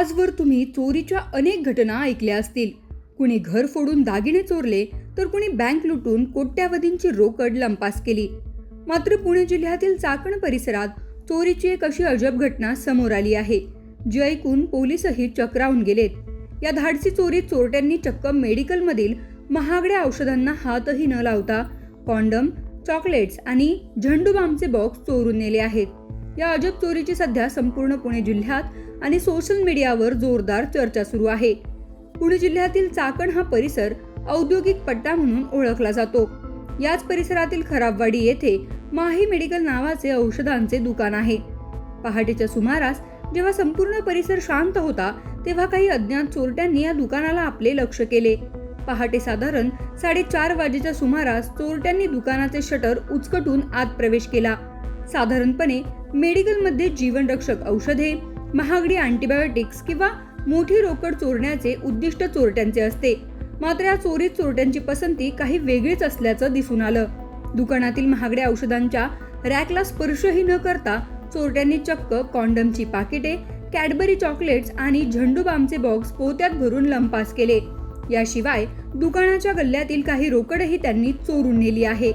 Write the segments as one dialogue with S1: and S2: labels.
S1: आजवर तुम्ही चोरीच्या अनेक घटना ऐकल्या असतील. कुणी घर फोडून दागिने चोरले, तर कुणी बँक लुटून कोट्यावधींची रोकड लंपास केली. मात्र पुणे जिल्ह्यातील चाकण परिसरात चोरीची एक अशी अजब घटना समोर आली आहे, जी ऐकून पोलीसही चक्रावून गेलेत. या धाडसी चोरीत चोरट्यांनी चक्क मेडिकलमधील महागड्या औषधांना हातही न लावता कॉन्डम, चॉकलेट्स आणि झंडूबामचे बॉक्स चोरून नेले आहेत. या अजब चोरीची सध्या संपूर्ण पुणे जिल्ह्यात आणि सोशल मीडियावर जोरदार चर्चा सुरू आहे. पुणे जिल्ह्यातील चाकण हा परिसर औद्योगिक पट्टा म्हणून ओळखला जातो. याच परिसरातील खराबवाडी येथे माही मेडिकल नावाचे औषधांचे दुकान आहे. पहाटेच्या सुमारास जेव्हा संपूर्ण परिसर शांत होता, तेव्हा काही अज्ञात चोरट्यांनी या दुकानाला आपले लक्ष केले. पहाटे साधारण 4:30 वाजेच्या सुमारास चोरट्यांनी दुकानाचे शटर उचकटून आत प्रवेश केला. साधारणपणे मेडिकलमध्ये जीवनरक्षक औषधे, महागडी अँटीबायोटिक्स किंवा मोठी रोकड चोरण्याचे उद्दिष्ट चोरट्यांचे असते. मात्र या चोरीत चोरट्यांची पसंती काही वेगळीच असल्याचं दिसून आलं. दुकानातील महागड्या औषधांच्या रॅकला स्पर्शही न करता चोरट्यांनी चक्क कॉन्डमची पाकिटे, कॅडबरी चॉकलेट्स आणि झंडूबामचे बॉक्स पोत्यात भरून लंपास केले. याशिवाय दुकानाच्या गल्ल्यातील काही रोकडही त्यांनी चोरून नेली आहे.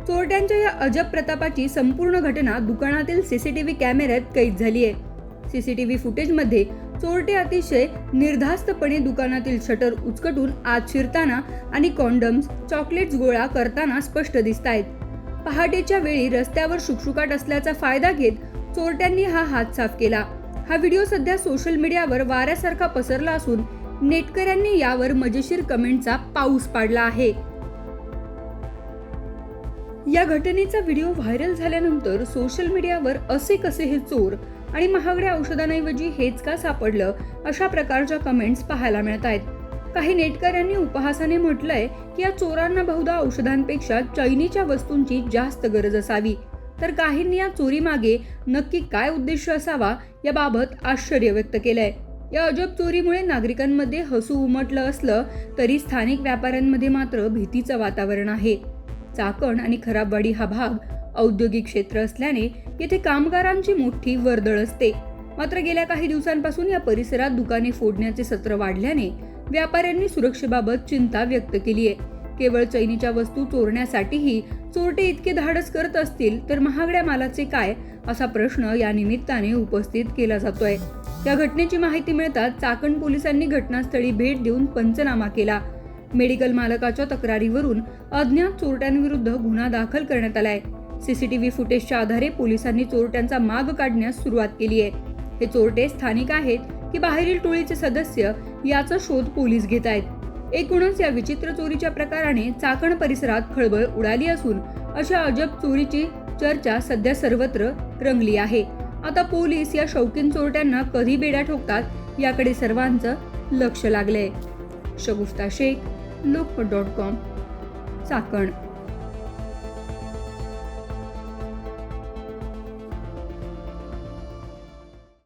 S1: चोरट्यांच्या या अजब प्रतापाची संपूर्ण घटना दुकानातील सीसीटीव्ही कॅमेऱ्यात कैद झाली आहे. सीसीटीव्ही फुटेजमध्ये चोरटे अतिशय निर्धास्तपणे दुकानातील शटर उचकटून आत शिरताना आणि कॉन्डम्स, चॉकलेट्स गोळा करताना स्पष्ट दिसतायत. पहाटेच्या वेळी रस्त्यावर शुकशुकाट असल्याचा फायदा घेत चोरट्यांनी हा हात साफ केला. हा व्हिडिओ सध्या सोशल मीडियावर वाऱ्यासारखा पसरला असून नेटकऱ्यांनी यावर मजेशीर कमेंटचा पाऊस पाडला आहे. या घटनेचा व्हिडिओ व्हायरल झाल्यानंतर सोशल मीडियावर असे कसे हे चोर आणि महागड्या औषधांऐवजी हेच का सापडलं, अशा प्रकारच्या कमेंट्स पाहायला मिळत आहेत. काही नेटकऱ्यांनी उपहासाने म्हटलंय की या चोरांना बहुधा औषधांपेक्षा चैनीच्या वस्तूंची जास्त गरज असावी, तर काहींनी या चोरीमागे नक्की काय उद्देश असावा याबाबत आश्चर्य व्यक्त केलंय. या अजब चोरीमुळे नागरिकांमध्ये हसू उमटलं असलं तरी स्थानिक व्यापाऱ्यांमध्ये मात्र भीतीचं वातावरण आहे. चाकण आणि खराबवाडी हा भाग औद्योगिक क्षेत्र असल्याने येथे कामगारांची मोठी वर्दळ असते. मात्र गेल्या काही दिवसांपासून या परिसरात दुकाने फोडण्याचे सत्र वाढल्याने व्यापाऱ्यांनी सुरक्षेबाबत चिंता व्यक्त केली आहे. केवळ चैनीच्या वस्तू चोरण्यासाठीही चोरटे इतके धाडस करत असतील तर महागड्या मालाचे काय, असा प्रश्न या निमित्ताने उपस्थित केला जातोय. या घटनेची माहिती मिळताच चाकण पोलिसांनी घटनास्थळी भेट देऊन पंचनामा केला. मेडिकल मालकाच्या तक्रारीवरून अज्ञात चोरट्यांविरुद्ध गुन्हा दाखल करण्यात आलाय. सीसीटीव्ही फुटेजच्या आधारे पोलिसांनी चोरट्यांचा माग काढण्यास सुरुवात केली आहे. हे चोरटे स्थानिक आहेत की बाहेरील टोळीचे सदस्य, याचा शोध पोलीस घेत आहेत. एकूणच या विचित्र चोरीच्या प्रकाराने चाकण परिसरात खळबळ उडाली असून अशा अजब चोरीची चर्चा सध्या सर्वत्र रंगली आहे. आता पोलीस या शौकीन चोरट्यांना कधी बेड्या ठोकतात याकडे सर्वांचं लक्ष लागलंय. शगुफ्ता शेख, लोकमत.com, चाकण.